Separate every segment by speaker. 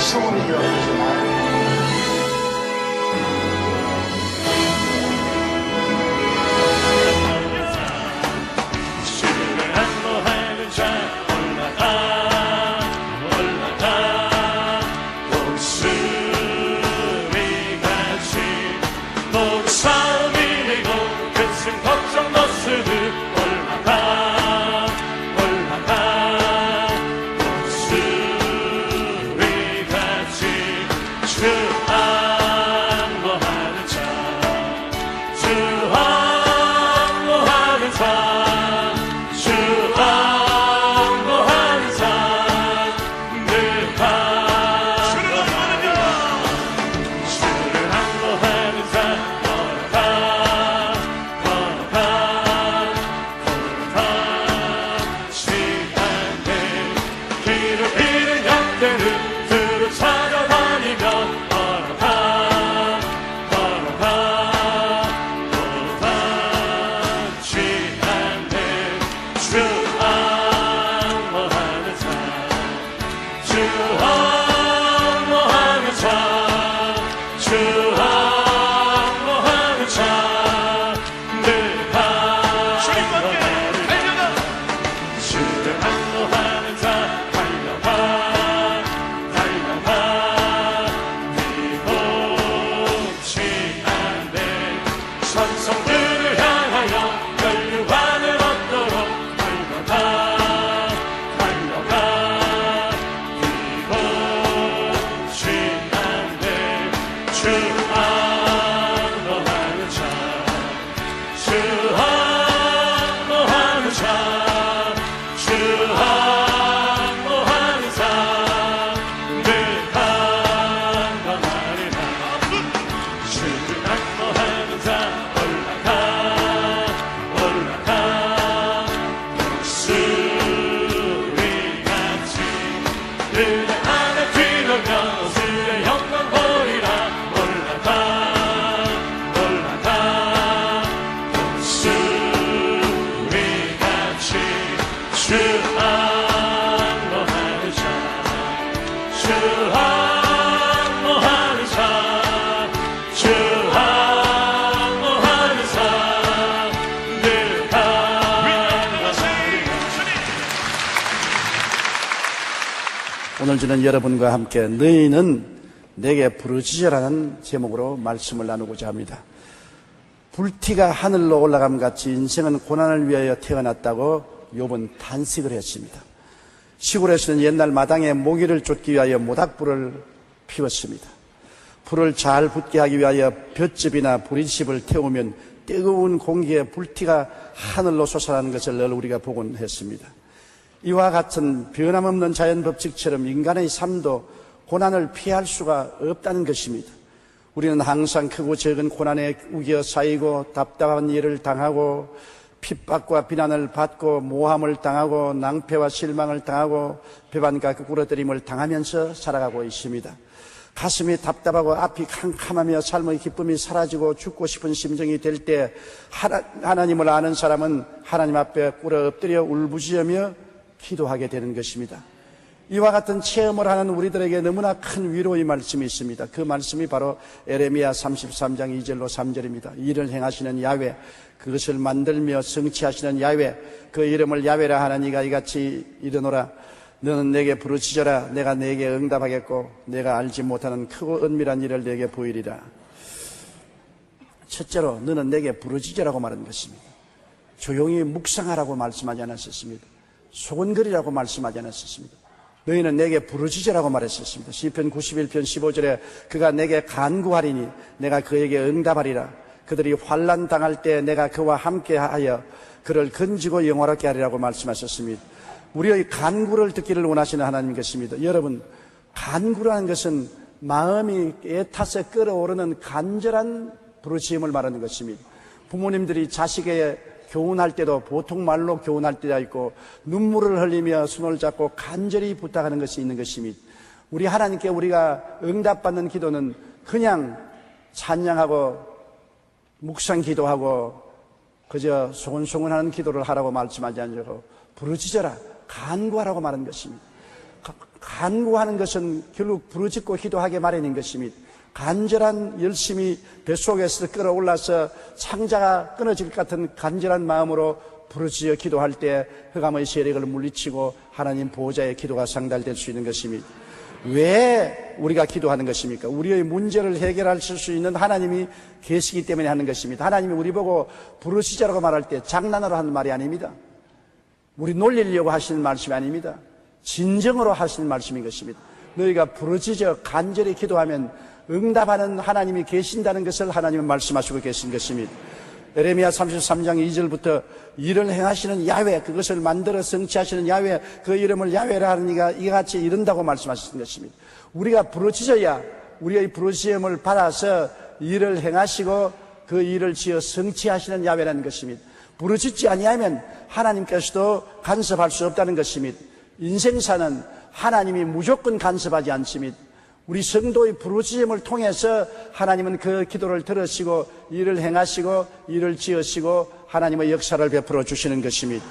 Speaker 1: 성원이 되었지만
Speaker 2: 오늘 저는 여러분과 함께 너희는 내게 부르짖으라는 제목으로 말씀을 나누고자 합니다. 불티가 하늘로 올라감 같이 인생은 고난을 위하여 태어났다고 욥은 탄식을 했습니다. 시골에서는 옛날 마당에 모기를 쫓기 위하여 모닥불을 피웠습니다. 불을 잘 붙게 하기 위하여 볏짚이나 보리집을 태우면 뜨거운 공기에 불티가 하늘로 솟아나는 것을 늘 우리가 보곤 했습니다. 이와 같은 변함없는 자연 법칙처럼 인간의 삶도 고난을 피할 수가 없다는 것입니다. 우리는 항상 크고 작은 고난에 우겨 쌓이고 답답한 일을 당하고 핍박과 비난을 받고 모함을 당하고 낭패와 실망을 당하고 배반과 꿇어뜨림을 당하면서 살아가고 있습니다. 가슴이 답답하고 앞이 캄캄하며 삶의 기쁨이 사라지고 죽고 싶은 심정이 될 때 하나님을 아는 사람은 하나님 앞에 꿇어 엎드려 울부짖으며 기도하게 되는 것입니다. 이와 같은 체험을 하는 우리들에게 너무나 큰 위로의 말씀이 있습니다. 그 말씀이 바로 에레미야 33장 2절로 3절입니다. 일을 행하시는 야훼, 그것을 만들며 성취하시는 야훼, 그 이름을 야훼라 하나니가 이같이 이르노라. 너는 내게 부르짖어라. 내가 내게 응답하겠고 내가 알지 못하는 크고 은밀한 일을 내게 보이리라. 첫째로 너는 내게 부르짖으라고 말한 것입니다. 조용히 묵상하라고 말씀하지 않았었습니다. 소곤거리라고 말씀하지 않았었습니다. 너희는 내게 부르짖으라고 말했었습니다. 시편 91편 15절에 그가 내게 간구하리니 내가 그에게 응답하리라. 그들이 환난 당할 때 내가 그와 함께하여 그를 건지고 영화롭게 하리라고 말씀하셨습니다. 우리의 간구를 듣기를 원하시는 하나님 것입니다. 여러분, 간구라는 것은 마음이 애타서 끓어오르는 간절한 부르짖음을 말하는 것입니다. 부모님들이 자식에게 교훈할 때도 보통 말로 교훈할 때가 있고 눈물을 흘리며 손을 잡고 간절히 부탁하는 것이 있는 것입니다. 우리 하나님께 우리가 응답받는 기도는 그냥 찬양하고 묵상 기도하고 그저 소곤소곤하는 기도를 하라고 말씀하지 않고 부르짖어라, 간구하라고 말한 것입니다. 간구하는 것은 결국 부르짖고 기도하게 마련인 것입니다. 간절한 열심히 뱃속에서 끌어올라서 창자가 끊어질 것 같은 간절한 마음으로 부르짖어 기도할 때 흑암의 세력을 물리치고 하나님 보호자의 기도가 상달될 수 있는 것입니다. 왜 우리가 기도하는 것입니까? 우리의 문제를 해결하실 수 있는 하나님이 계시기 때문에 하는 것입니다. 하나님이 우리 보고 부르짖으라고 말할 때 장난으로 하는 말이 아닙니다. 우리 놀리려고 하시는 말씀이 아닙니다. 진정으로 하시는 말씀인 것입니다. 너희가 부르짖어 간절히 기도하면 응답하는 하나님이 계신다는 것을 하나님은 말씀하시고 계신 것입니다. 에레미야 33장 2절부터 일을 행하시는 야훼, 그것을 만들어 성취하시는 야훼, 그 이름을 야훼라 하는 이가 이같이 이른다고 말씀하신 것입니다. 우리가 부르짖어야 우리의 부르짖음을 받아서 일을 행하시고 그 일을 지어 성취하시는 야훼라는 것입니다. 부르짖지 아니하면 하나님께서도 간섭할 수 없다는 것입니다. 인생사는 하나님이 무조건 간섭하지 않습니다. 우리 성도의 부르짖음을 통해서 하나님은 그 기도를 들으시고 일을 행하시고 일을 지으시고 하나님의 역사를 베풀어 주시는 것입니다.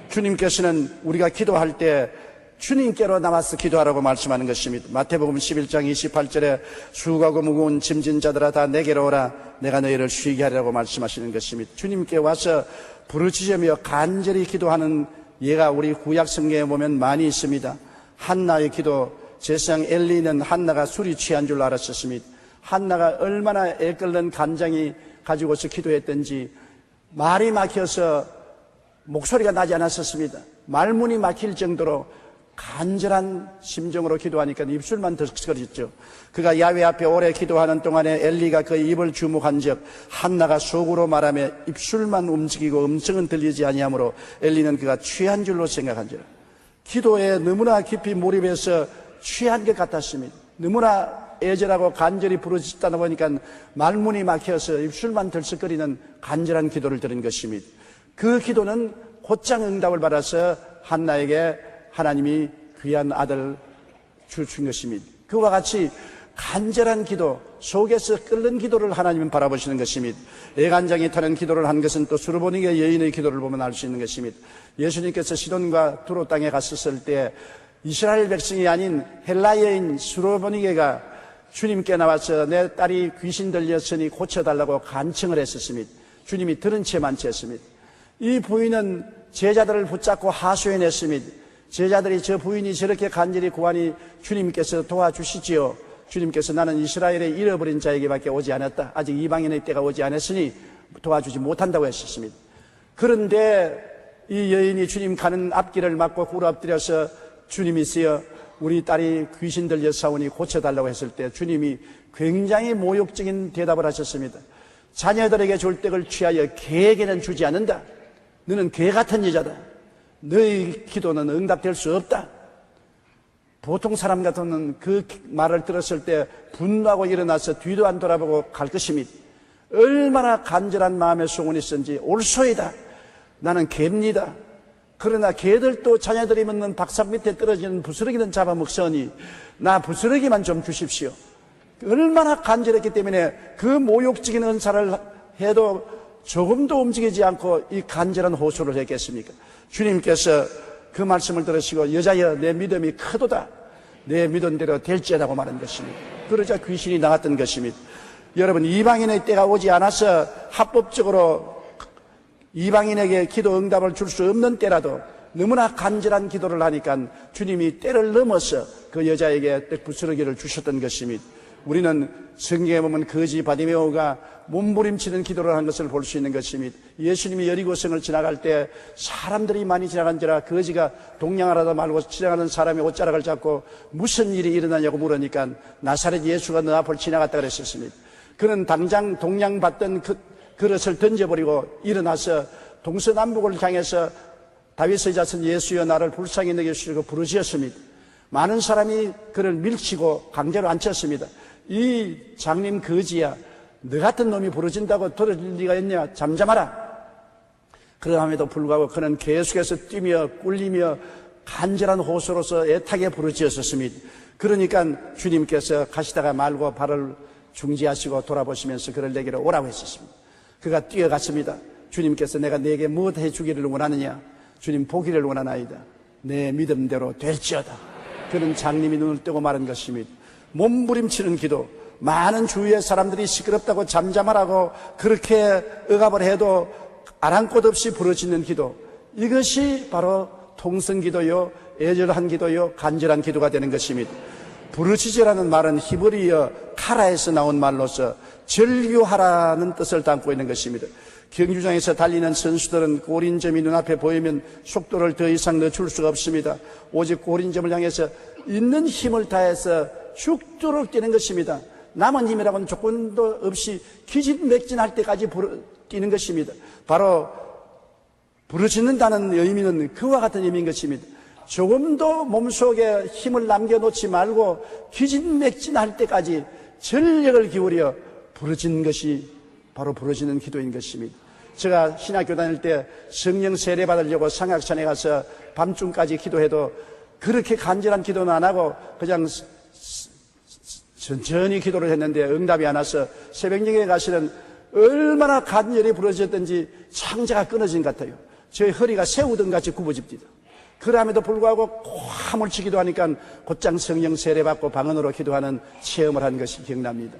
Speaker 2: 주님께서는 우리가 기도할 때 주님께로 나와서 기도하라고 말씀하는 것입니다. 마태복음 11장 28절에 수고하고 무거운 짐진 자들아 다 내게로 오라, 내가 너희를 쉬게 하리라고 말씀하시는 것입니다. 주님께 와서 부르짖으며 간절히 기도하는 예가 우리 구약 성경에 보면 많이 있습니다. 한나의 기도, 제사장 엘리는 한나가 술이 취한 줄 알았었습니다. 한나가 얼마나 애끓는 간장이 가지고서 기도했던지 말이 막혀서 목소리가 나지 않았었습니다. 말문이 막힐 정도로 간절한 심정으로 기도하니까 입술만 덜썩거렸죠. 그가 야훼 앞에 오래 기도하는 동안에 엘리가 그의 입을 주목한즉 한나가 속으로 말하며 입술만 움직이고 음성은 들리지 아니하므로 엘리는 그가 취한 줄로 생각한지라. 기도에 너무나 깊이 몰입해서 취한 것 같았습니다. 너무나 애절하고 간절히 부르짖다 보니까 말문이 막혀서 입술만 들썩거리는 간절한 기도를 드린 것입니다. 그 기도는 곧장 응답을 받아서 한나에게 하나님이 귀한 아들 주신 것입니다. 그와 같이 간절한 기도 속에서 끓는 기도를 하나님은 바라보시는 것입니다. 애간장이 타는 기도를 한 것은 또 수르보니게 여인의 기도를 보면 알 수 있는 것입니다. 예수님께서 시돈과 두로 땅에 갔었을 때 이스라엘 백성이 아닌 헬라 여인 수르보니게가 주님께 나와서 내 딸이 귀신 들렸으니 고쳐달라고 간청을 했었습니다. 주님이 들은 채만 쳤습니다. 이 부인은 제자들을 붙잡고 하소연했습니다. 제자들이 저 부인이 저렇게 간절히 구하니 주님께서 도와주시지요. 주님께서 나는 이스라엘에 잃어버린 자에게밖에 오지 않았다. 아직 이방인의 때가 오지 않았으니 도와주지 못한다고 했었습니다. 그런데 이 여인이 주님 가는 앞길을 막고 굴 엎드려서 주님이시여 우리 딸이 귀신 들려사오니 고쳐달라고 했을 때 주님이 굉장히 모욕적인 대답을 하셨습니다. 자녀들에게 줄 떡을 취하여 개에게는 주지 않는다. 너는 개 같은 여자다. 너의 기도는 응답될 수 없다. 보통 사람 같으면 그 말을 들었을 때 분노하고 일어나서 뒤도 안 돌아보고 갈 것입니다. 얼마나 간절한 마음의 소원이 있었는지 올소이다. 나는 개입니다. 그러나 개들도 자녀들이 먹는 박삭 밑에 떨어지는 부스러기는 잡아먹으니 나 부스러기만 좀 주십시오. 얼마나 간절했기 때문에 그 모욕적인 은사를 해도 조금도 움직이지 않고 이 간절한 호소를 했겠습니까? 주님께서 그 말씀을 들으시고 여자여 내 믿음이 크도다. 내 믿은 대로 될지라고 말한 것입니다. 그러자 귀신이 나갔던 것입니다. 여러분 이방인의 때가 오지 않아서 합법적으로 이방인에게 기도 응답을 줄 수 없는 때라도 너무나 간절한 기도를 하니까 주님이 때를 넘어서 그 여자에게 떡부스러기를 주셨던 것입니다. 우리는 성경에 보면 거지 바디메오가 몸부림치는 기도를 한 것을 볼 수 있는 것입니다. 예수님이 여리고성을 지나갈 때 사람들이 많이 지나간지라 거지가 동냥하라도 말고 지나가는 사람의 옷자락을 잡고 무슨 일이 일어나냐고 물으니까 나사렛 예수가 너 앞을 지나갔다 그랬었습니다. 그는 당장 동냥받던 그 그릇을 던져버리고 일어나서 동서남북을 향해서 다윗의 자손 예수여 나를 불쌍히 여겨주시고 부르짖었습니다. 많은 사람이 그를 밀치고 강제로 앉혔습니다. 이 장님 거지야, 너 같은 놈이 부르짖는다고 들어줄 리가 있냐, 잠잠하라. 그러함에도 불구하고 그는 계속해서 뛰며 꿀리며 간절한 호소로서 애타게 부르짖었습니다. 그러니까 주님께서 가시다가 말고 발을 중지하시고 돌아보시면서 그를 내게로 오라고 했었습니다. 그가 뛰어갔습니다. 주님께서 내가 네게 무엇 해주기를 원하느냐? 주님 보기를 원하나이다. 내 믿음대로 될지어다. 그는 장님이 눈을 뜨고 말한 것입니다. 몸부림치는 기도, 많은 주위의 사람들이 시끄럽다고 잠잠하라고 그렇게 억압을 해도 아랑곳 없이 부르짖는 기도, 이것이 바로 통성기도요, 애절한 기도요, 간절한 기도가 되는 것입니다. 부르짖으라는 말은 히브리어 카라에서 나온 말로서 절규하라는 뜻을 담고 있는 것입니다. 경주장에서 달리는 선수들은 골인점이 눈앞에 보이면 속도를 더 이상 늦출 수가 없습니다. 오직 골인점을 향해서 있는 힘을 다해서 죽도록 뛰는 것입니다. 남은 힘이라고는 조금도 없이 기진맥진할 때까지 뛰는 것입니다. 바로 부르짖는다는 의미는 그와 같은 의미인 것입니다. 조금도 몸속에 힘을 남겨놓지 말고 기진맥진할 때까지 전력을 기울여 부르짖는 것이 바로 부르짖는 기도인 것입니다. 제가 신학교 다닐 때 성령 세례 받으려고 상학산에 가서 밤중까지 기도해도 그렇게 간절한 기도는 안 하고 그냥 천천히 기도를 했는데 응답이 안 와서 새벽녘에 가시는 얼마나 간절히 부르짖었던지 창자가 끊어진 것 같아요. 제 허리가 새우등같이 굽어집니다. 그럼에도 불구하고 화물치 기도하니까 곧장 성령 세례받고 방언으로 기도하는 체험을 한 것이 기억납니다.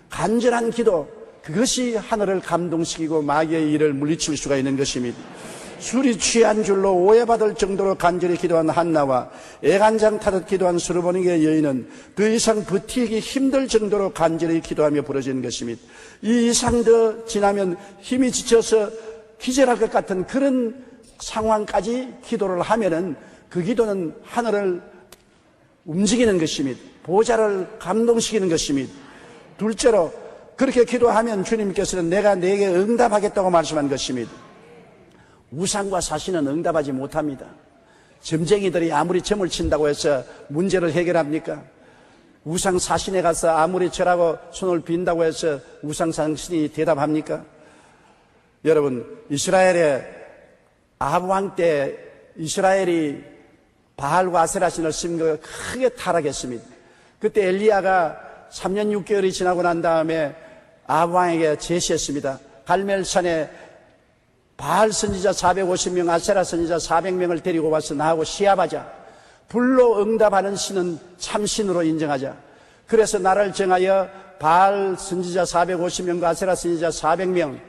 Speaker 2: 간절한 기도, 그것이 하늘을 감동시키고 마귀의 일을 물리칠 수가 있는 것입니다. 술이 취한 줄로 오해받을 정도로 간절히 기도한 한나와 애간장 타듯 기도한 수르보니게 여인은 더 이상 버티기 힘들 정도로 간절히 기도하며 부러지는 것입니다. 이 이상 더 지나면 힘이 지쳐서 기절할 것 같은 그런 상황까지 기도를 하면은 그 기도는 하늘을 움직이는 것입니다. 보좌를 감동시키는 것입니다. 둘째로 그렇게 기도하면 주님께서는 내가 네게 응답하겠다고 말씀한 것입니다. 우상과 사신은 응답하지 못합니다. 점쟁이들이 아무리 점을 친다고 해서 문제를 해결합니까? 우상 사신에 가서 아무리 절하고 손을 빈다고 해서 우상 사신이 대답합니까? 여러분, 이스라엘의 아합 왕 때 이스라엘이 바알과 아세라 신을 심고 크게 타락했습니다. 그때 엘리야가 3년 6개월이 지나고 난 다음에 아합 왕에게 제시했습니다. 갈멜산에 바알 선지자 450명, 아세라 선지자 400명을 데리고 와서 나하고 시합하자. 불로 응답하는 신은 참신으로 인정하자. 그래서 나를 정하여 바알 선지자 450명과 아세라 선지자 400명,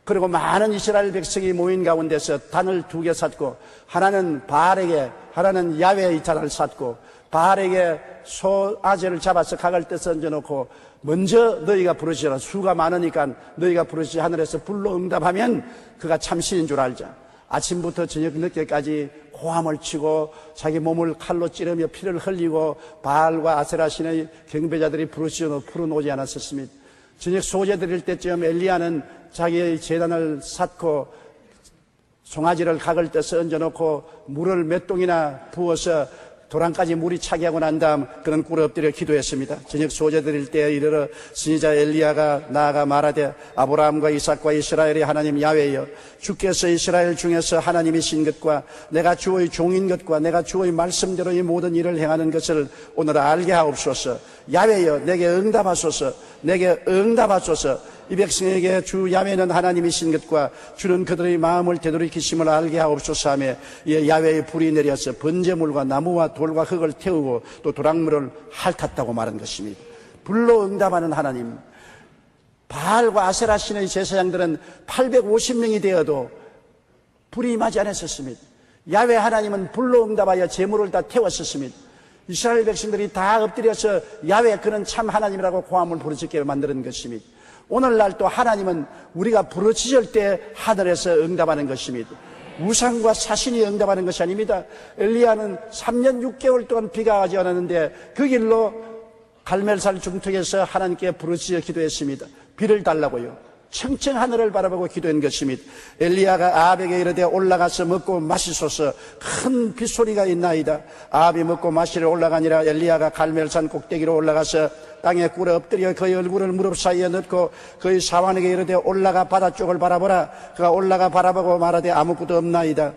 Speaker 2: 그리고 많은 이스라엘 백성이 모인 가운데서 단을 2개 샀고, 하나는 바알에게, 하나는 야훼의 이탈을 샀고, 바알에게 소아제를 잡아서 각을 떼서 얹어놓고, 먼저 너희가 부르시라. 수가 많으니까 너희가 부르시 하늘에서 불로 응답하면 그가 참신인 줄 알자. 아침부터 저녁 늦게까지 고함을 치고 자기 몸을 칼로 찌르며 피를 흘리고 바알과 아세라 신의 경배자들이 부르시어 풀은 오지 않았었습니다. 저녁 소제 드릴 때쯤 엘리야는 자기의 제단을 샀고 송아지를 각을 떼서 얹어놓고 물을 몇 동이나 부어서 도랑까지 물이 차게 하고 난 다음 그는 꿇어 엎드려 기도했습니다. 저녁 소제 드릴 때에 이르러 선지자 엘리야가 나아가 말하되 아브라함과 이삭과 이스라엘의 하나님 야훼여, 주께서 이스라엘 중에서 하나님이신 것과 내가 주의 종인 것과 내가 주의 말씀대로 이 모든 일을 행하는 것을 오늘 알게 하옵소서. 야훼여, 내게 응답하소서. 내게 응답하소서. 이 백성에게 주 야훼는 하나님이신 것과 주는 그들의 마음을 되돌이키심을 알게 하옵소서 하며 이에 야훼의 불이 내려서 번제물과 나무와 돌과 흙을 태우고 또 도랑물을 핥았다고 말한 것입니다. 불로 응답하는 하나님. 바알과 아세라 신의 제사장들은 850명이 되어도 불이 임하지 않았었습니다. 야훼 하나님은 불로 응답하여 제물을 다 태웠었습니다. 이스라엘 백성들이 다 엎드려서 야훼 그는 참 하나님이라고 고함을 부르짖게 만드는 것입니다. 오늘날 또 하나님은 우리가 부르짖을 때 하늘에서 응답하는 것입니다. 우상과 사신이 응답하는 것이 아닙니다. 엘리야는 3년 6개월 동안 비가 오지 않았는데 그 길로 갈멜산 중턱에서 하나님께 부르짖어 기도했습니다. 비를 달라고요. 청청 하늘을 바라보고 기도한 것입니다. 엘리야가 아합에게 이르되 올라가서 먹고 마시소서. 큰 빗소리가 있나이다. 아합이 먹고 마시러 올라가니라. 엘리야가 갈멜산 꼭대기로 올라가서 땅에 꿇어 엎드려 그의 얼굴을 무릎 사이에 넣고 그의 사환에게 이르되 올라가 바다 쪽을 바라보라. 그가 올라가 바라보고 말하되 아무것도 없나이다.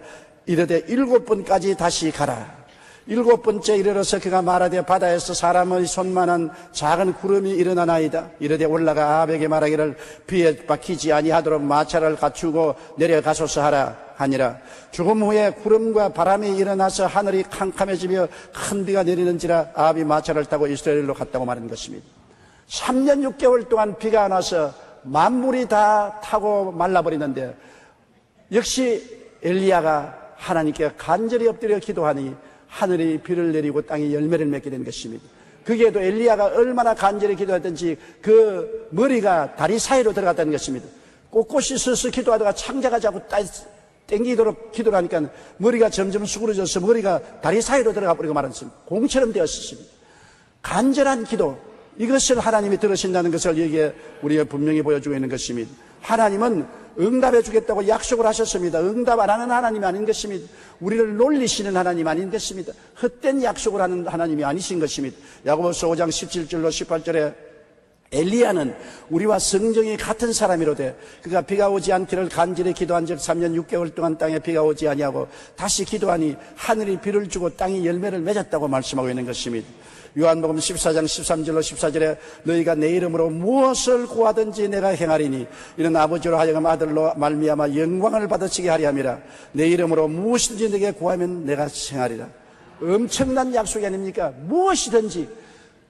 Speaker 2: 이르되 7번까지 다시 가라. 7번째 이르러서 그가 말하되 바다에서 사람의 손만한 작은 구름이 일어나나이다. 이르되 올라가 아합에게 말하기를 비에 박히지 아니하도록 마차를 갖추고 내려가소서 하라 하니라. 죽음 후에 구름과 바람이 일어나서 하늘이 캄캄해지며 큰 비가 내리는지라 아합이 마차를 타고 이스라엘로 갔다고 말하는 것입니다. 3년 6개월 동안 비가 안 와서 만물이 다 타고 말라버리는데 역시 엘리야가 하나님께 간절히 엎드려 기도하니 하늘이 비를 내리고 땅이 열매를 맺게 된 것입니다. 거기에도 엘리야가 얼마나 간절히 기도했든지 그 머리가 다리 사이로 들어갔다는 것입니다. 꼿꼿이 서서 기도하다가 창자가 자꾸 땡기도록 기도를 하니까 머리가 점점 수그러져서 머리가 다리 사이로 들어가 버리고 말았습니다. 공처럼 되었습니다. 간절한 기도, 이것을 하나님이 들으신다는 것을 여기에 우리가 분명히 보여주고 있는 것입니다. 하나님은 응답해 주겠다고 약속을 하셨습니다. 응답 안 하는 하나님이 아닌 것입니다. 우리를 놀리시는 하나님 아닌 것입니다. 헛된 약속을 하는 하나님이 아니신 것입니다. 야고보서 5장 17절로 18절에 엘리야는 우리와 성정이 같은 사람이로되 그가 비가 오지 않기를 간절히 기도한 즉 3년 6개월 동안 땅에 비가 오지 아니하고 다시 기도하니 하늘이 비를 주고 땅이 열매를 맺었다고 말씀하고 있는 것입니다. 요한복음 14장 13절로 14절에 너희가 내 이름으로 무엇을 구하든지 내가 행하리니 이는 아버지로 하여금 아들로 말미암아 영광을 받으시게 하리 함이라. 내 이름으로 무엇이든지 내게 구하면 내가 행하리라. 엄청난 약속이 아닙니까? 무엇이든지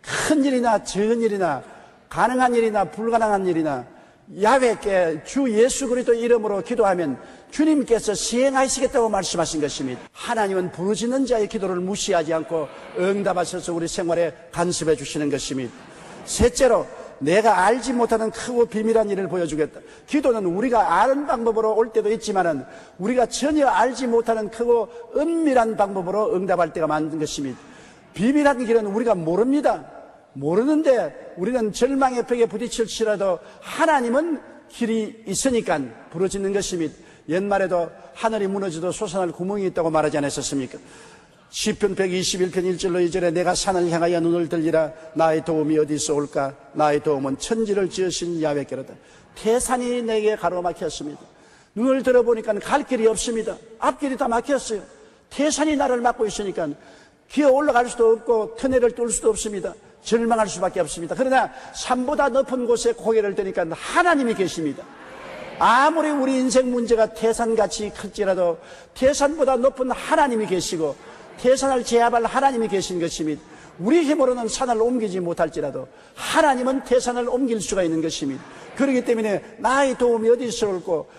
Speaker 2: 큰 일이나 적은 일이나 가능한 일이나 불가능한 일이나 야훼께 주 예수 그리스도 이름으로 기도하면 주님께서 시행하시겠다고 말씀하신 것입니다. 하나님은 부르짖는 자의 기도를 무시하지 않고 응답하셔서 우리 생활에 간섭해 주시는 것입니다. 셋째로 내가 알지 못하는 크고 비밀한 일을 보여주겠다. 기도는 우리가 아는 방법으로 올 때도 있지만은 우리가 전혀 알지 못하는 크고 은밀한 방법으로 응답할 때가 많은 것입니다. 비밀한 길은 우리가 모릅니다. 모르는데 우리는 절망의 벽에 부딪힐지라도 하나님은 길이 있으니까 부르짖는 것입니다. 옛말에도 하늘이 무너져도 솟아날 구멍이 있다고 말하지 않았었습니까? 시편 121편 1절로 2절에 내가 산을 향하여 눈을 들리라. 나의 도움이 어디서 올까? 나의 도움은 천지를 지으신 야훼께로다. 태산이 내게 가로막혔습니다. 눈을 들어보니까 갈 길이 없습니다. 앞길이 다 막혔어요. 태산이 나를 막고 있으니까 기어 올라갈 수도 없고 터널을 뚫을 수도 없습니다. 절망할 수밖에 없습니다. 그러나 산보다 높은 곳에 고개를 드니까 하나님이 계십니다. 아무리 우리 인생 문제가 태산같이 클지라도 태산보다 높은 하나님이 계시고 태산을 제압할 하나님이 계신 것입니다. 우리 힘으로는 산을 옮기지 못할지라도 하나님은 태산을 옮길 수가 있는 것입니다. 그렇기 때문에 나의 도움이 어디서 올고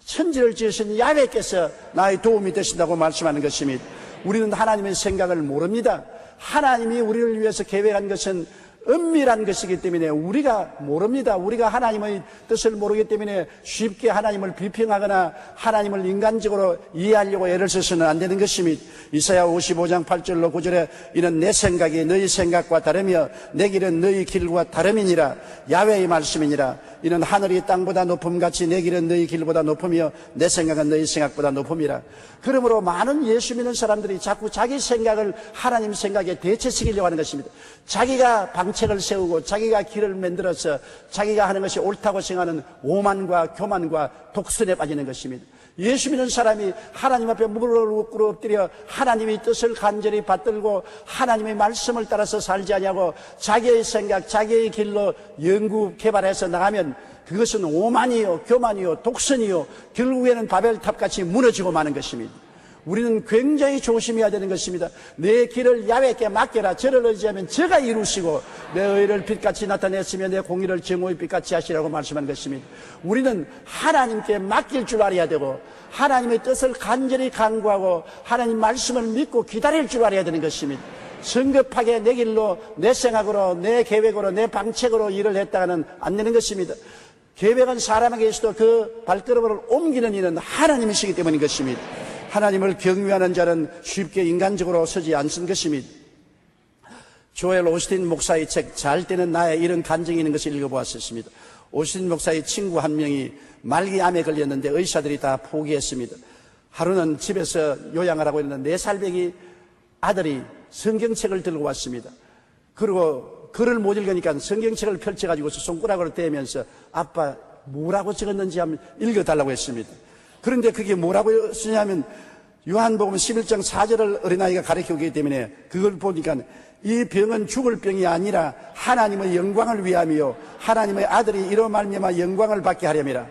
Speaker 2: 천지를 지으신 야훼께서 나의 도움이 되신다고 말씀하는 것입니다. 우리는 하나님의 생각을 모릅니다. 하나님이 우리를 위해서 계획한 것은 은밀한 것이기 때문에 우리가 모릅니다. 우리가 하나님의 뜻을 모르기 때문에 쉽게 하나님을 비평하거나 하나님을 인간적으로 이해하려고 애를 써서는 안 되는 것입니다. 이사야 55장 8절로 9절에 이는 내 생각이 너희 생각과 다르며 내 길은 너희 길과 다름이니라. 야훼의 말씀이니라. 이는 하늘이 땅보다 높음같이 내 길은 너희 길보다 높으며 내 생각은 너희 생각보다 높음이라. 그러므로 많은 예수 믿는 사람들이 자꾸 자기 생각을 하나님 생각에 대체시키려고 하는 것입니다. 자기가 방책을 세우고 자기가 길을 만들어서 자기가 하는 것이 옳다고 생각하는 오만과 교만과 독선에 빠지는 것입니다. 예수 믿는 사람이 하나님 앞에 무릎을 꿇어 엎드려 하나님의 뜻을 간절히 받들고 하나님의 말씀을 따라서 살지 아니하고 자기의 생각, 자기의 길로 연구 개발해서 나가면 그것은 오만이요, 교만이요, 독선이요, 결국에는 바벨탑같이 무너지고 마는 것입니다. 우리는 굉장히 조심해야 되는 것입니다. 내 길을 야훼께 맡겨라. 저를 의지하면 저가 이루시고 내 의를 빛같이 나타냈으며 내 공의를 정오의 빛같이 하시라고 말씀한 것입니다. 우리는 하나님께 맡길 줄 알아야 되고 하나님의 뜻을 간절히 간구하고 하나님 말씀을 믿고 기다릴 줄 알아야 되는 것입니다. 성급하게 내 길로 내 생각으로 내 계획으로 내 방책으로 일을 했다가는 안 되는 것입니다. 계획은 사람에게 있어도 그 발걸음을 옮기는 이는 하나님이시기 때문인 것입니다. 하나님을 경외하는 자는 쉽게 인간적으로 서지 않는 것입니다. 조엘 오스틴 목사의 책 잘 때는 나의 이런 간증이 있는 것을 읽어보았습니다. 오스틴 목사의 친구 한 명이 말기암에 걸렸는데 의사들이 다 포기했습니다. 하루는 집에서 요양을 하고 있는 4살배기 아들이 성경책을 들고 왔습니다. 그리고 글을 못 읽으니까 성경책을 펼쳐가지고 손가락으로 대면서 아빠 뭐라고 적었는지 한번 읽어달라고 했습니다. 그런데 그게 뭐라고 쓰냐면 요한복음 11장 4절을 어린아이가 가르치기 때문에 그걸 보니까 이 병은 죽을 병이 아니라 하나님의 영광을 위함이요 하나님의 아들이 이로 말미암아 영광을 받게 하려니라.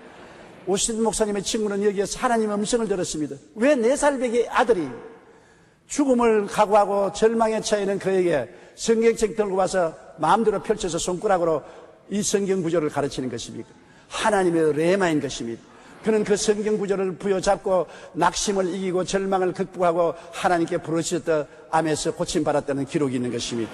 Speaker 2: 오신 목사님의 친구는 여기에서 하나님의 음성을 들었습니다. 왜 4살배기 아들이 죽음을 각오하고 절망에 처해있는 그에게 성경책 들고 와서 마음대로 펼쳐서 손가락으로 이 성경 구절을 가르치는 것입니까? 하나님의 레마인 것입니다. 그는 그 성경 구절을 부여잡고 낙심을 이기고 절망을 극복하고 하나님께 부르짖었다 암에서 고침받았다는 기록이 있는 것입니다.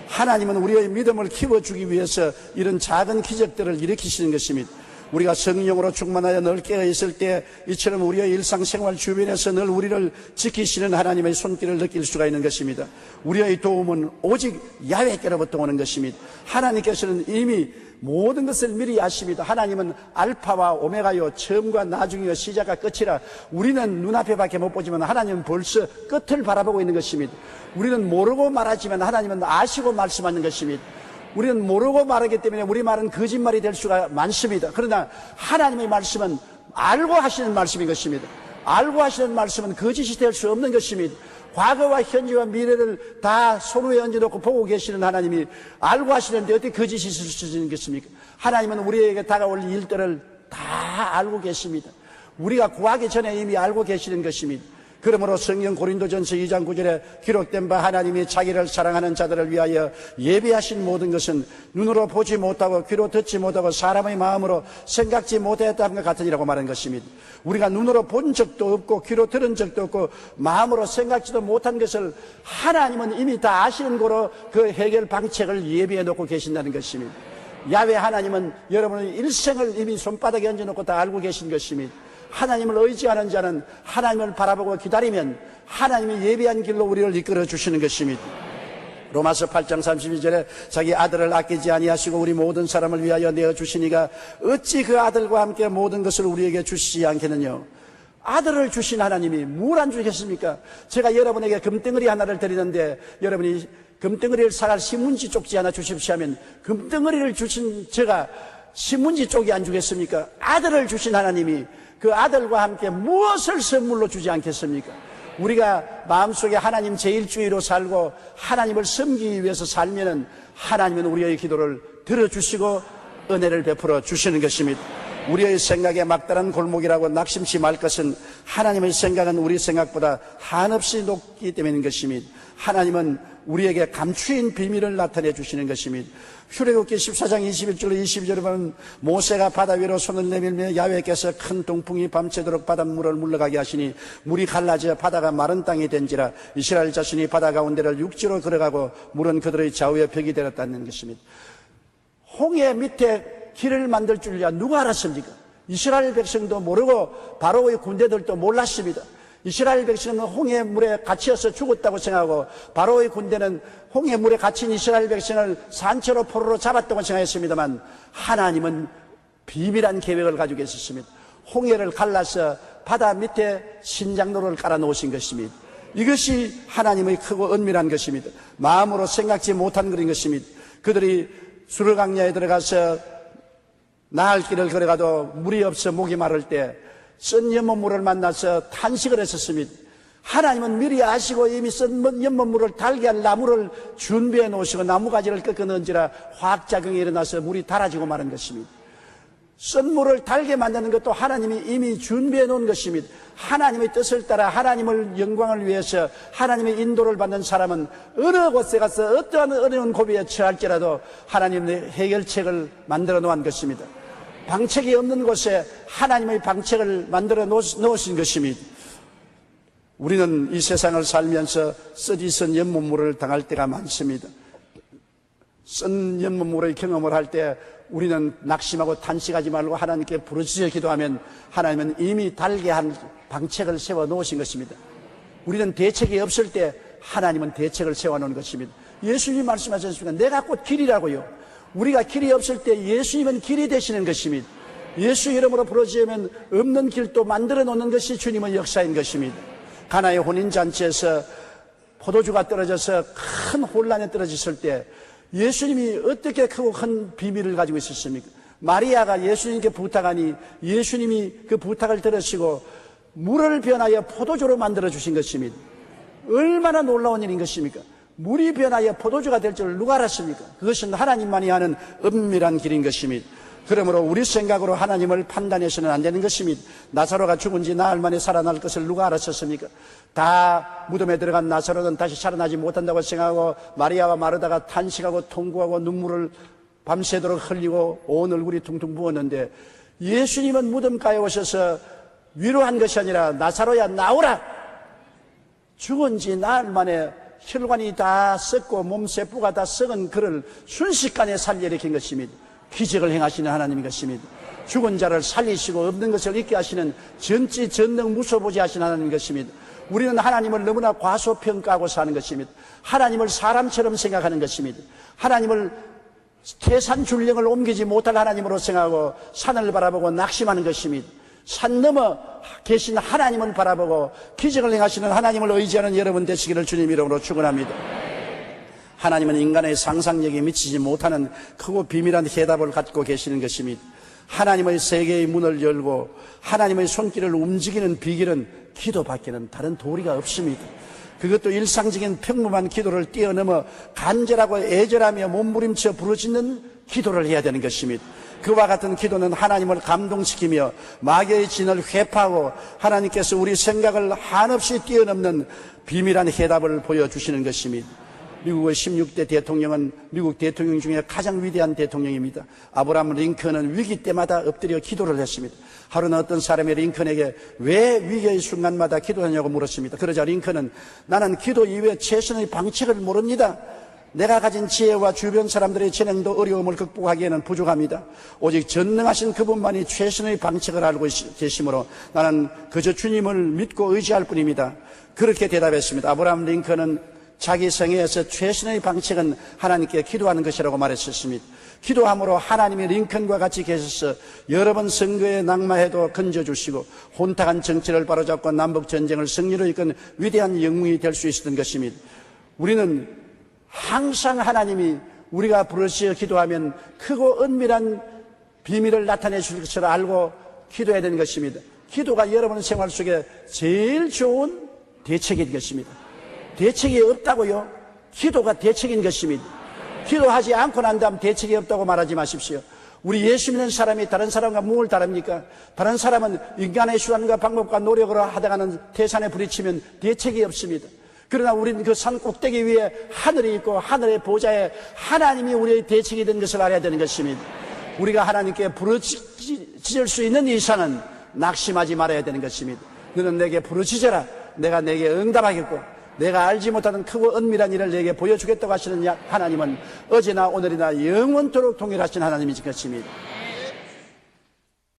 Speaker 2: 하나님은 우리의 믿음을 키워주기 위해서 이런 작은 기적들을 일으키시는 것입니다. 우리가 성령으로 충만하여 늘 깨어있을 때 이처럼 우리의 일상생활 주변에서 늘 우리를 지키시는 하나님의 손길을 느낄 수가 있는 것입니다. 우리의 도움은 오직 야훼께로부터 오는 것입니다. 하나님께서는 이미 모든 것을 미리 아십니다. 하나님은 알파와 오메가요 처음과 나중이요 시작과 끝이라. 우리는 눈앞에밖에 못 보지만 하나님은 벌써 끝을 바라보고 있는 것입니다. 우리는 모르고 말하지만 하나님은 아시고 말씀하는 것입니다. 우리는 모르고 말하기 때문에 우리 말은 거짓말이 될 수가 많습니다. 그러나 하나님의 말씀은 알고 하시는 말씀인 것입니다. 알고 하시는 말씀은 거짓이 될 수 없는 것입니다. 과거와 현재와 미래를 다 손 위에 얹어놓고 보고 계시는 하나님이 알고 하시는데 어떻게 거짓이 있을 수 있는 것입니까? 하나님은 우리에게 다가올 일들을 다 알고 계십니다. 우리가 구하기 전에 이미 알고 계시는 것입니다. 그러므로 성경 고린도전서 2장 9절에 기록된 바 하나님이 자기를 사랑하는 자들을 위하여 예비하신 모든 것은 눈으로 보지 못하고 귀로 듣지 못하고 사람의 마음으로 생각지 못했다는 것 같으니라고 말한 것입니다. 우리가 눈으로 본 적도 없고 귀로 들은 적도 없고 마음으로 생각지도 못한 것을 하나님은 이미 다 아시는 거로 그 해결 방책을 예비해 놓고 계신다는 것입니다. 야훼 하나님은 여러분의 일생을 이미 손바닥에 얹어놓고 다 알고 계신 것입니다. 하나님을 의지하는 자는 하나님을 바라보고 기다리면 하나님이 예비한 길로 우리를 이끌어 주시는 것입니다. 로마서 8장 32절에 자기 아들을 아끼지 아니하시고 우리 모든 사람을 위하여 내어주시니가 어찌 그 아들과 함께 모든 것을 우리에게 주시지 않겠느냐. 아들을 주신 하나님이 뭘 안 주겠습니까? 제가 여러분에게 금덩어리 하나를 드리는데 여러분이 금덩어리를 사갈 신문지 쪽지 하나 주십시오 하면 금덩어리를 주신 제가 신문지 쪽이 안 주겠습니까? 아들을 주신 하나님이 그 아들과 함께 무엇을 선물로 주지 않겠습니까? 우리가 마음속에 하나님 제1주의로 살고 하나님을 섬기기 위해서 살면은 하나님은 우리의 기도를 들어주시고 은혜를 베풀어 주시는 것입니다. 우리의 생각에 막다른 골목이라고 낙심치 말 것은 하나님의 생각은 우리 생각보다 한없이 높기 때문인 것입니다. 하나님은 우리에게 감추인 비밀을 나타내 주시는 것입니다. 출애굽기 14장 21절 22절에 보면 모세가 바다 위로 손을 내밀며 야훼께서 큰 동풍이 밤새도록 바닷물을 물러가게 하시니 물이 갈라져 바다가 마른 땅이 된지라. 이스라엘 자손이 바다 가운데를 육지로 걸어가고 물은 그들의 좌우에 벽이 되었다는 것입니다. 홍해 밑에 길을 만들 줄이야 누가 알았습니까? 이스라엘 백성도 모르고 바로의 군대들도 몰랐습니다. 이스라엘 백성은 홍해물에 갇혀서 죽었다고 생각하고 바로의 군대는 홍해물에 갇힌 이스라엘 백성을 산채로 포로로 잡았다고 생각했습니다만 하나님은 비밀한 계획을 가지고 있었습니다. 홍해를 갈라서 바다 밑에 신장로를 깔아놓으신 것입니다. 이것이 하나님의 크고 은밀한 것입니다. 마음으로 생각지 못한 그런 것입니다. 그들이 수르강야에 들어가서 나흘 길을 걸어가도 물이 없어 목이 마를 때 쓴 연못물을 만나서 탄식을 했었습니다. 하나님은 미리 아시고 이미 쓴 연못물을 달게 할 나무를 준비해 놓으시고 나무가지를 꺾어 넣은지라 화학작용이 일어나서 물이 달아지고 마는 것입니다. 쓴 물을 달게 만드는 것도 하나님이 이미 준비해 놓은 것입니다. 하나님의 뜻을 따라 하나님을 영광을 위해서 하나님의 인도를 받는 사람은 어느 곳에 가서 어떠한 어려운 고비에 처할지라도 하나님의 해결책을 만들어 놓은 것입니다. 방책이 없는 곳에 하나님의 방책을 만들어 놓으신 것입니다. 우리는 이 세상을 살면서 쓰디쓴 연못물을 당할 때가 많습니다. 쓴 연못물의 경험을 할 때 우리는 낙심하고 탄식하지 말고 하나님께 부르짖어 기도하면 하나님은 이미 달게 한 방책을 세워 놓으신 것입니다. 우리는 대책이 없을 때 하나님은 대책을 세워 놓은 것입니다. 예수님이 말씀하셨습니다. 내가 곧 길이라고요. 우리가 길이 없을 때 예수님은 길이 되시는 것입니다. 예수 이름으로 부르짖으면 없는 길도 만들어 놓는 것이 주님의 역사인 것입니다. 가나의 혼인잔치에서 포도주가 떨어져서 큰 혼란에 떨어졌을 때 예수님이 어떻게 크고 큰 비밀을 가지고 있었습니까? 마리아가 예수님께 부탁하니 예수님이 그 부탁을 들으시고 물을 변하여 포도주로 만들어 주신 것입니다. 얼마나 놀라운 일인 것입니까? 물이 변하여 포도주가 될 줄 누가 알았습니까? 그것은 하나님만이 아는 은밀한 길인 것입니다. 그러므로 우리 생각으로 하나님을 판단해서는 안 되는 것입니다. 나사로가 죽은 지 나흘 만에 살아날 것을 누가 알았었습니까? 다 무덤에 들어간 나사로는 다시 살아나지 못한다고 생각하고 마리아와 마르다가 탄식하고 통곡하고 눈물을 밤새도록 흘리고 온 얼굴이 퉁퉁 부었는데, 예수님은 무덤가에 오셔서 위로한 것이 아니라 나사로야 나오라! 죽은 지 나흘 만에 혈관이 다 썩고 몸세포가 다 썩은 그를 순식간에 살려일으킨 것입니다. 기적을 행하시는 하나님인 것입니다. 죽은 자를 살리시고 없는 것을 있게 하시는 전지 전능 무소부지 하시는 하나님인 것입니다. 우리는 하나님을 너무나 과소평가하고 사는 것입니다. 하나님을 사람처럼 생각하는 것입니다. 하나님을 태산줄령을 옮기지 못할 하나님으로 생각하고 산을 바라보고 낙심하는 것입니다. 산 넘어 계신 하나님을 바라보고 기적을 행하시는 하나님을 의지하는 여러분 되시기를 주님 이름으로 축원합니다. 하나님은 인간의 상상력에 미치지 못하는 크고 비밀한 해답을 갖고 계시는 것입니다. 하나님의 세계의 문을 열고 하나님의 손길을 움직이는 비결은 기도밖에는 다른 도리가 없습니다. 그것도 일상적인 평범한 기도를 뛰어넘어 간절하고 애절하며 몸부림쳐 부르짖는 기도를 해야 되는 것입니다. 그와 같은 기도는 하나님을 감동시키며 마귀의 진을 회파하고 하나님께서 우리 생각을 한없이 뛰어넘는 비밀한 해답을 보여주시는 것입니다. 미국의 16대 대통령은 미국 대통령 중에 가장 위대한 대통령입니다. 아브라함 링컨은 위기 때마다 엎드려 기도를 했습니다. 하루는 어떤 사람이 링컨에게 왜 위기의 순간마다 기도하냐고 물었습니다. 그러자 링컨은 나는 기도 이외에 최선의 방책을 모릅니다. 내가 가진 지혜와 주변 사람들의 재능도 어려움을 극복하기에는 부족합니다. 오직 전능하신 그분만이 최선의 방책을 알고 계시므로 나는 그저 주님을 믿고 의지할 뿐입니다. 그렇게 대답했습니다. 아브라함 링컨은 자기 생애에서 최선의 방책은 하나님께 기도하는 것이라고 말했었습니다. 기도함으로 하나님이 링컨과 같이 계셔서 여러 번 선거에 낙마해도 건져주시고 혼탁한 정치를 바로잡고 남북전쟁을 승리로 이끈 위대한 영웅이 될 수 있었던 것입니다. 우리는 항상 하나님이 우리가 부르짖어 기도하면 크고 은밀한 비밀을 나타내 줄 것을 알고 기도해야 되는 것입니다. 기도가 여러분 생활 속에 제일 좋은 대책인 것입니다. 대책이 없다고요? 기도가 대책인 것입니다. 기도하지 않고 난 다음 대책이 없다고 말하지 마십시오. 우리 예수 믿는 사람이 다른 사람과 뭘 다릅니까? 다른 사람은 인간의 수단과 방법과 노력으로 하다가는 태산에 부딪히면 대책이 없습니다. 그러나 우리는 그 산 꼭대기 위에 하늘이 있고 하늘의 보좌에 하나님이 우리의 대책이 된 것을 알아야 되는 것입니다. 우리가 하나님께 부르짖을 수 있는 이상은 낙심하지 말아야 되는 것입니다. 너는 내게 부르짖어라. 내가 내게 응답하겠고 내가 알지 못하는 크고 은밀한 일을 내게 보여주겠다고 하시는 하나님은 어제나 오늘이나 영원토록 동일하신 하나님이신 것입니다.